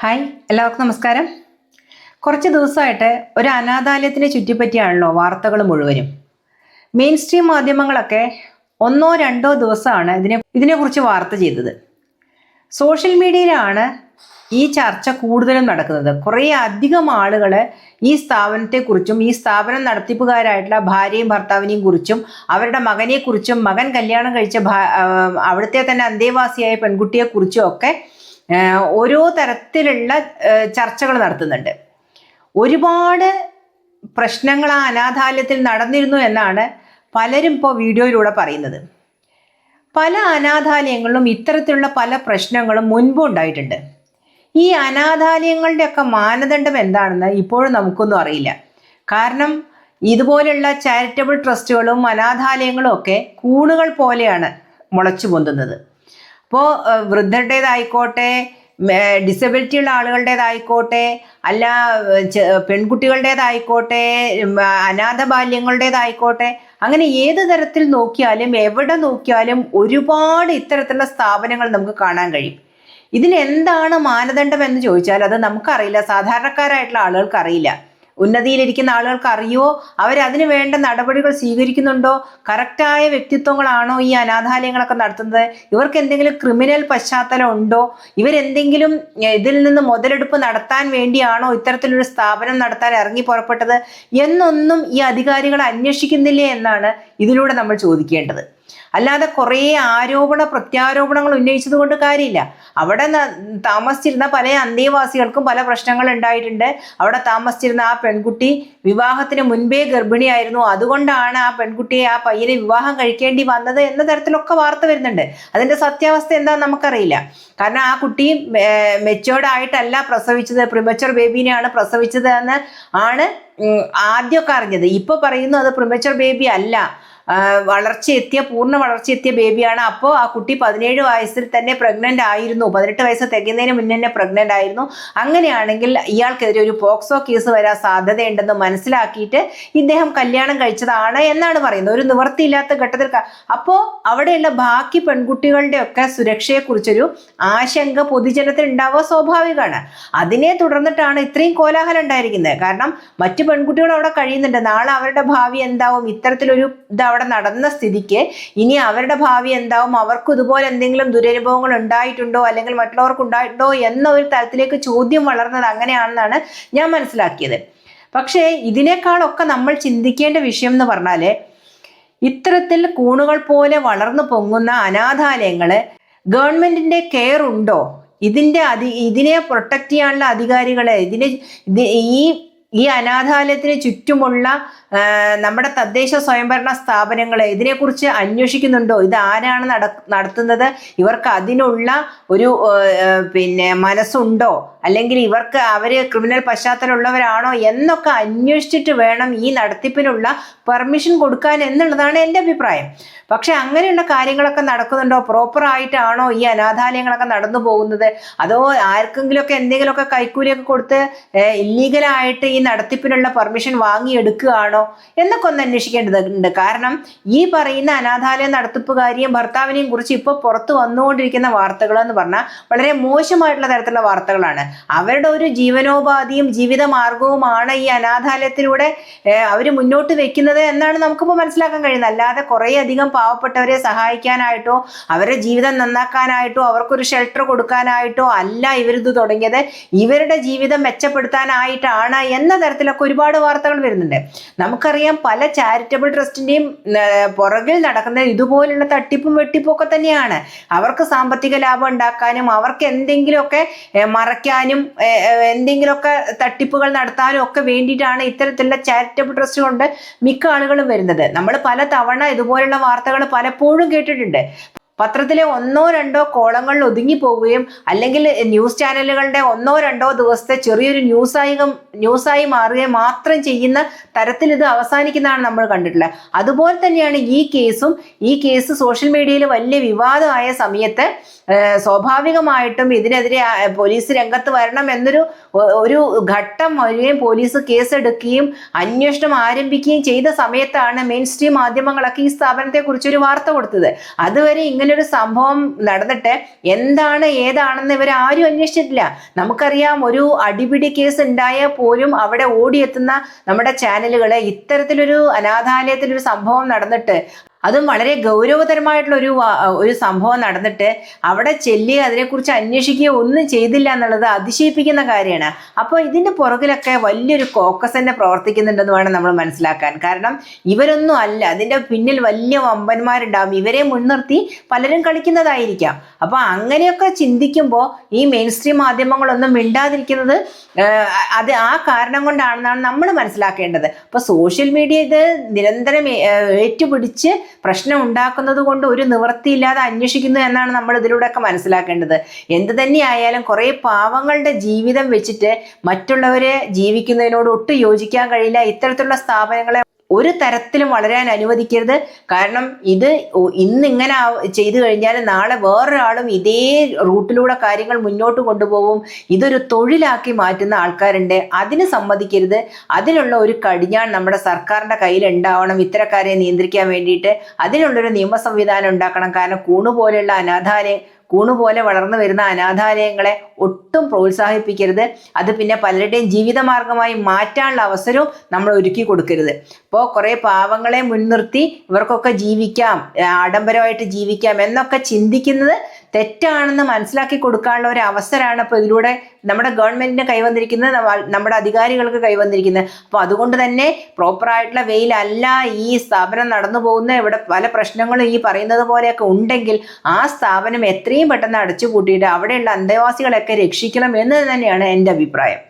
Hi, എല്ലാവർക്കും നമസ്കാരം. കുറച്ച് ദിവസമായിട്ട് ഒരു അനാഥാലയത്തിനെ ചുറ്റിപ്പറ്റിയാണല്ലോ വാർത്തകൾ മുഴുവനും. മെയിൻ സ്ട്രീം മാധ്യമങ്ങളൊക്കെ ഒന്നോ രണ്ടോ ദിവസമാണ് ഇതിനെക്കുറിച്ച് വാർത്ത ചെയ്തത്. സോഷ്യൽ മീഡിയയിലാണ് ഈ ചർച്ച കൂടുതലും നടക്കുന്നത്. കുറേ അധികം ആളുകൾ ഈ സ്ഥാപനത്തെക്കുറിച്ചും ഈ സ്ഥാപനം നടത്തിപ്പുകാരായിട്ടുള്ള ഭാര്യയും ഭർത്താവിനെയും കുറിച്ചും അവരുടെ മകനെക്കുറിച്ചും മകൻ കല്യാണം കഴിച്ച അവിടുത്തെ തന്നെ അന്തേവാസിയായ പെൺകുട്ടിയെക്കുറിച്ചും ഒക്കെ ഓരോ തരത്തിലുള്ള ചർച്ചകൾ നടത്തുന്നുണ്ട്. ഒരുപാട് പ്രശ്നങ്ങൾ ആ അനാഥാലയത്തിൽ നടന്നിരുന്നു എന്നാണ് പലരും ഇപ്പോൾ വീഡിയോയിലൂടെ പറയുന്നത്. പല അനാഥാലയങ്ങളിലും ഇത്തരത്തിലുള്ള പല പ്രശ്നങ്ങളും മുൻപും ഉണ്ടായിട്ടുണ്ട്. ഈ അനാഥാലയങ്ങളുടെയൊക്കെ മാനദണ്ഡം എന്താണെന്ന് ഇപ്പോഴും നമുക്കൊന്നും അറിയില്ല. കാരണം ഇതുപോലെയുള്ള ചാരിറ്റബിൾ ട്രസ്റ്റുകളും അനാഥാലയങ്ങളും ഒക്കെ കൂണുകൾ പോലെയാണ് മുളച്ചു പൊന്തുന്നത്. അപ്പോൾ വൃദ്ധരുടേതായിക്കോട്ടെ, ഡിസബിലിറ്റി ഉള്ള ആളുകളുടേതായിക്കോട്ടെ, അല്ല പെൺകുട്ടികളുടേതായിക്കോട്ടെ, അനാഥ ബാല്യങ്ങളുടേതായിക്കോട്ടെ, അങ്ങനെ ഏത് തരത്തിൽ നോക്കിയാലും എവിടെ നോക്കിയാലും ഒരുപാട് ഇത്തരത്തിലുള്ള സ്ഥാപനങ്ങൾ നമുക്ക് കാണാൻ കഴിയും. ഇതിനെന്താണ് മാനദണ്ഡം എന്ന് ചോദിച്ചാൽ അത് നമുക്കറിയില്ല. സാധാരണക്കാരായിട്ടുള്ള ആളുകൾക്ക് അറിയില്ല. ഉന്നതിയിലിരിക്കുന്ന ആളുകൾക്ക് അറിയുമോ, അവരതിന് വേണ്ട നടപടികൾ സ്വീകരിക്കുന്നുണ്ടോ, കറക്റ്റായ വ്യക്തിത്വങ്ങളാണോ ഈ അനാഥാലയങ്ങളൊക്കെ നടത്തുന്നത്, ഇവർക്ക് എന്തെങ്കിലും ക്രിമിനൽ പശ്ചാത്തലം ഉണ്ടോ, ഇവരെന്തെങ്കിലും ഇതിൽ നിന്ന് മുതലെടുപ്പ് നടത്താൻ വേണ്ടിയാണോ ഇത്തരത്തിലൊരു സ്ഥാപനം നടത്താൻ ഇറങ്ങി പുറപ്പെട്ടത് എന്നൊന്നും ഈ അധികാരികൾ അന്വേഷിക്കുന്നില്ലേ എന്നാണ് ഇതിലൂടെ നമ്മൾ ചോദിക്കേണ്ടത്. അല്ലാതെ കുറേ പ്രത്യാരോപണങ്ങൾ ഉന്നയിച്ചത് കൊണ്ട് കാര്യമില്ല. അവിടെ താമസിച്ചിരുന്ന പല അന്തേവാസികൾക്കും പല പ്രശ്നങ്ങൾ ഉണ്ടായിട്ടുണ്ട്. അവിടെ താമസിച്ചിരുന്ന ആ പെൺകുട്ടി വിവാഹത്തിന് മുൻപേ ഗർഭിണിയായിരുന്നു, അതുകൊണ്ടാണ് ആ പെൺകുട്ടിയെ ആ പയ്യനെ വിവാഹം കഴിക്കേണ്ടി വന്നത് എന്ന തരത്തിലൊക്കെ വാർത്ത വരുന്നുണ്ട്. അതിൻ്റെ സത്യാവസ്ഥ എന്താണെന്ന് നമുക്കറിയില്ല. കാരണം ആ കുട്ടി മെച്ചോർഡ് ആയിട്ടല്ല പ്രസവിച്ചത്, പ്രിമച്വർ ബേബീനെയാണ് പ്രസവിച്ചത് എന്ന് ആണ് ആദ്യമൊക്കെ അറിഞ്ഞത്. ഇപ്പോൾ പറയുന്നു അത് പ്രിമച്വർ ബേബി അല്ല, പൂർണ്ണ വളർച്ചയെത്തിയ ബേബിയാണ്. അപ്പോൾ ആ കുട്ടി 17 വയസ്സിൽ തന്നെ പ്രഗ്നന്റ് ആയിരുന്നു, 18 വയസ്സ് തികയുന്നതിന് മുന്നേ തന്നെ പ്രഗ്നന്റ് ആയിരുന്നു. അങ്ങനെയാണെങ്കിൽ ഇയാൾക്കെതിരെ ഒരു പോക്സോ കേസ് വരാൻ സാധ്യതയുണ്ടെന്ന് മനസ്സിലാക്കിയിട്ട് ഇദ്ദേഹം കല്യാണം കഴിച്ചതാണ് എന്നാണ് പറയുന്നത്. ഒരു നിവൃത്തിയില്ലാത്ത ഘട്ടത്തിൽ അപ്പോൾ അവിടെയുള്ള ബാക്കി പെൺകുട്ടികളുടെ ഒക്കെ സുരക്ഷയെക്കുറിച്ചൊരു ആശങ്ക പൊതുജനത്തിൽ ഉണ്ടാവുക സ്വാഭാവികമാണ്. അതിനെ തുടർന്നിട്ടാണ് ഇത്രയും കോലാഹലം ഉണ്ടായിരിക്കുന്നത്. കാരണം മറ്റു പെൺകുട്ടികൾ അവിടെ കഴിയുന്നുണ്ട്. നാളെ അവരുടെ ഭാവി എന്താവും, ഇത്തരത്തിലൊരു അവിടെ നടന്ന സ്ഥിതിക്ക് ഇനി അവരുടെ ഭാവി എന്താവും, അവർക്ക് ഇതുപോലെ എന്തെങ്കിലും ദുരനുഭവങ്ങൾ ഉണ്ടായിട്ടുണ്ടോ അല്ലെങ്കിൽ മറ്റുള്ളവർക്ക് ഉണ്ടായിട്ടുണ്ടോ എന്ന ഒരു തരത്തിലേക്ക് ചോദ്യം വളർന്നത് അങ്ങനെയാണെന്നാണ് ഞാൻ മനസ്സിലാക്കിയത്. പക്ഷേ ഇതിനേക്കാളൊക്കെ നമ്മൾ ചിന്തിക്കേണ്ട വിഷയം എന്ന് പറഞ്ഞാൽ ഇത്തരത്തിൽ കൂണുകൾ പോലെ വളർന്നു പൊങ്ങുന്ന അനാഥാലയങ്ങള് ഗവൺമെന്റിന്റെ കെയർ ഉണ്ടോ, ഇതിനെ പ്രൊട്ടക്ട് ചെയ്യാനുള്ള അധികാരികളെ ഈ അനാഥാലയത്തിന് ചുറ്റുമുള്ള നമ്മുടെ തദ്ദേശ സ്വയംഭരണ സ്ഥാപനങ്ങളെ ഇതിനെക്കുറിച്ച് അന്വേഷിക്കുന്നുണ്ടോ, ഇത് ആരാണ് നടത്തുന്നത്, ഇവർക്ക് അതിനുള്ള ഒരു മനസ്സുണ്ടോ, അല്ലെങ്കിൽ അവര് ക്രിമിനൽ പശ്ചാത്തലം ഉള്ളവരാണോ എന്നൊക്കെ അന്വേഷിച്ചിട്ട് വേണം ഈ നടത്തിപ്പിനുള്ള പെർമിഷൻ കൊടുക്കാൻ എന്നുള്ളതാണ് എൻ്റെ അഭിപ്രായം. പക്ഷെ അങ്ങനെയുള്ള കാര്യങ്ങളൊക്കെ നടക്കുന്നുണ്ടോ, പ്രോപ്പർ ആയിട്ടാണോ ഈ അനാഥാലയങ്ങളൊക്കെ നടന്നു പോകുന്നത്, അതോ ആർക്കെങ്കിലുമൊക്കെ എന്തെങ്കിലുമൊക്കെ കൈക്കൂലിയൊക്കെ കൊടുത്ത് ഇല്ലീഗലായിട്ട് ഈ നടത്തിപ്പിനുള്ള പെർമിഷൻ വാങ്ങിയെടുക്കുകയാണോ എന്നൊക്കെ ഒന്ന് അന്വേഷിക്കേണ്ടതുണ്ട്. കാരണം ഈ പറയുന്ന അനാഥാലയ നടത്തിപ്പുകാരിയും ഭർത്താവിനെയും കുറിച്ച് ഇപ്പോൾ പുറത്തു വന്നുകൊണ്ടിരിക്കുന്ന വാർത്തകൾ എന്ന് പറഞ്ഞാൽ വളരെ മോശമായിട്ടുള്ള തരത്തിലുള്ള വാർത്തകളാണ്. അവരുടെ ഒരു ജീവനോപാധിയും ജീവിത മാർഗവുമാണ് ഈ അനാഥാലയത്തിലൂടെ അവർ മുന്നോട്ട് വെക്കുന്നത് എന്നാണ് നമുക്കിപ്പോൾ മനസ്സിലാക്കാൻ കഴിയുന്നത്. അല്ലാതെ കുറേ അധികം പാവപ്പെട്ടവരെ സഹായിക്കാനായിട്ടോ അവരുടെ ജീവിതം നന്നാക്കാനായിട്ടോ അവർക്കൊരു ഷെൽട്ടർ കൊടുക്കാനായിട്ടോ അല്ല ഇവരിത് തുടങ്ങിയത്. ഇവരുടെ ജീവിതം മെച്ചപ്പെടുത്താനായിട്ടാണ് എന്ന തരത്തിലൊക്കെ ഒരുപാട് വാർത്തകൾ വരുന്നുണ്ട്. നമുക്കറിയാം പല ചാരിറ്റബിൾ ട്രസ്റ്റിന്റെയും പുറകിൽ നടക്കുന്നത് ഇതുപോലുള്ള തട്ടിപ്പും വെട്ടിപ്പും ഒക്കെ തന്നെയാണ്. അവർക്ക് സാമ്പത്തിക ലാഭം ഉണ്ടാക്കാനും അവർക്ക് എന്തെങ്കിലുമൊക്കെ മറയ്ക്കാനും എന്തെങ്കിലുമൊക്കെ തട്ടിപ്പുകൾ നടത്താനും ഒക്കെ വേണ്ടിയിട്ടാണ് ഇത്തരത്തിലുള്ള ചാരിറ്റബിൾ ട്രസ്റ്റ് കൊണ്ട് മിക്ക ആളുകളും വരുന്നത്. നമ്മൾ പല തവണ ഇതുപോലുള്ള വാർത്തകൾ പലപ്പോഴും കേട്ടിട്ടുണ്ട്. പത്രത്തിലെ 1-2 കോളങ്ങളിൽ ഒതുങ്ങിപ്പോവുകയും അല്ലെങ്കിൽ ന്യൂസ് ചാനലുകളുടെ 1-2 ദിവസത്തെ ചെറിയൊരു ന്യൂസായി മാറുകയും മാത്രം ചെയ്യുന്ന തരത്തിൽ ഇത് അവസാനിക്കുന്നതാണ് നമ്മൾ കണ്ടിട്ടുള്ളത്. അതുപോലെ തന്നെയാണ് ഈ കേസ് സോഷ്യൽ മീഡിയയിൽ വലിയ വിവാദമായ സമയത്ത് സ്വാഭാവികമായിട്ടും ഇതിനെതിരെ പോലീസ് രംഗത്ത് വരണം ഒരു ഘട്ടം വരികയും പോലീസ് കേസെടുക്കുകയും അന്വേഷണം ആരംഭിക്കുകയും ചെയ്ത സമയത്താണ് മെയിൻ സ്ട്രീം മാധ്യമങ്ങളൊക്കെ ഈ സ്ഥാപനത്തെക്കുറിച്ചൊരു വാർത്ത കൊടുത്തത്. അതുവരെ ഇങ്ങനെ ഇങ്ങനൊരു സംഭവം നടന്നിട്ട് എന്താണ് ഏതാണെന്ന് ഇവർ ആരും അന്വേഷിച്ചിട്ടില്ല. നമുക്കറിയാം, ഒരു അടിപിടി കേസ് ഉണ്ടായാൽ പോലും അവിടെ ഓടിയെത്തുന്ന നമ്മുടെ ചാനലുകള് ഇത്തരത്തിലൊരു അനാഥാലയത്തിലൊരു സംഭവം നടന്നിട്ട്, അതും വളരെ ഗൗരവതരമായിട്ടുള്ള ഒരു സംഭവം നടന്നിട്ട് അവിടെ ചെല്ലുക, അതിനെക്കുറിച്ച് അന്വേഷിക്കുകയോ ഒന്നും ചെയ്തില്ല എന്നുള്ളത് അതിശയിപ്പിക്കുന്ന കാര്യമാണ്. അപ്പോൾ ഇതിന്റെ പുറകിലൊക്കെ വലിയൊരു കോക്കസ് തന്നെ പ്രവർത്തിക്കുന്നുണ്ടെന്ന് വേണം നമ്മൾ മനസ്സിലാക്കാൻ. കാരണം ഇവരൊന്നും അല്ല, അതിന്റെ പിന്നിൽ വലിയ വമ്പന്മാരുണ്ടാവും, ഇവരെ മുൻനിർത്തി പലരും കളിക്കുന്നതായിരിക്കാം. അപ്പൊ അങ്ങനെയൊക്കെ ചിന്തിക്കുമ്പോൾ ഈ മെയിൻ സ്ട്രീം മാധ്യമങ്ങളൊന്നും മിണ്ടാതിരിക്കുന്നത് അത് ആ കാരണം കൊണ്ടാണെന്നാണ് നമ്മൾ മനസ്സിലാക്കേണ്ടത്. അപ്പൊ സോഷ്യൽ മീഡിയ ഇത് നിരന്തരം ഏറ്റുപിടിച്ച് പ്രശ്നം ഉണ്ടാക്കുന്നത് കൊണ്ട് ഒരു നിവൃത്തിയില്ലാതെ അന്വേഷിക്കുന്നു എന്നാണ് നമ്മൾ ഇതിലൂടെയൊക്കെ മനസ്സിലാക്കേണ്ടത്. എന്ത് തന്നെയായാലും കുറെ പാവങ്ങളുടെ ജീവിതം വെച്ചിട്ട് മറ്റുള്ളവരെ ജീവിക്കുന്നതിനോട് ഒട്ടും യോജിക്കാൻ കഴിയില്ല. ഇത്തരത്തിലുള്ള സ്ഥാപനങ്ങളെ ഒരു തരത്തിലും വളരാൻ അനുവദിക്കരുത്. കാരണം ഇത് ഇന്നിങ്ങനെ ചെയ്തു കഴിഞ്ഞാൽ നാളെ വേറൊരാളും ഇതേ റൂട്ടിലൂടെ കാര്യങ്ങൾ മുന്നോട്ട് കൊണ്ടുപോകും. ഇതൊരു തൊഴിലാക്കി മാറ്റുന്ന ആൾക്കാരുണ്ട്, അതിന് സമ്മതിക്കരുത്. അതിനുള്ള ഒരു കടിഞ്ഞാൺ നമ്മുടെ സർക്കാരിൻ്റെ കയ്യിൽ ഉണ്ടാവണം ഇത്തരക്കാരെ നിയന്ത്രിക്കാൻ വേണ്ടിയിട്ട്. അതിനുള്ളൊരു നിയമ സംവിധാനം ഉണ്ടാക്കണം. കാരണം കൂണുപോലെ വളർന്നു വരുന്ന അനാഥാലയങ്ങളെ ഒട്ടും പ്രോത്സാഹിപ്പിക്കരുത്. അത് പിന്നെ പലരുടെയും ജീവിതമാർഗമായി മാറ്റാനുള്ള അവസരവും നമ്മൾ ഒരുക്കി കൊടുക്കരുത്. അപ്പോൾ കുറേ പാവങ്ങളെ മുൻനിർത്തി ഇവർക്കൊക്കെ ജീവിക്കാം, ആഡംബരമായിട്ട് ജീവിക്കാം എന്നൊക്കെ ചിന്തിക്കുന്നത് തെറ്റാണെന്ന് മനസ്സിലാക്കി കൊടുക്കാനുള്ള ഒരു അവസരമാണ് ഇപ്പോൾ ഇതിലൂടെ നമ്മുടെ ഗവൺമെന്റിന് കൈവന്നിരിക്കുന്നത്, നമ്മുടെ അധികാരികൾക്ക് കൈവന്നിരിക്കുന്നത്. അപ്പോൾ അതുകൊണ്ട് തന്നെ പ്രോപ്പറായിട്ടുള്ള വെയിലല്ല ഈ സ്ഥാപനം നടന്നു പോകുന്ന. ഇവിടെ പല പ്രശ്നങ്ങളും ഈ പറയുന്നത് പോലെയൊക്കെ ഉണ്ടെങ്കിൽ ആ സ്ഥാപനം എത്രയും പെട്ടെന്ന് അടച്ചുപൂട്ടിയിട്ട് അവിടെയുള്ള അന്തേവാസികളൊക്കെ രക്ഷിക്കണം എന്ന് തന്നെയാണ് എൻ്റെ അഭിപ്രായം.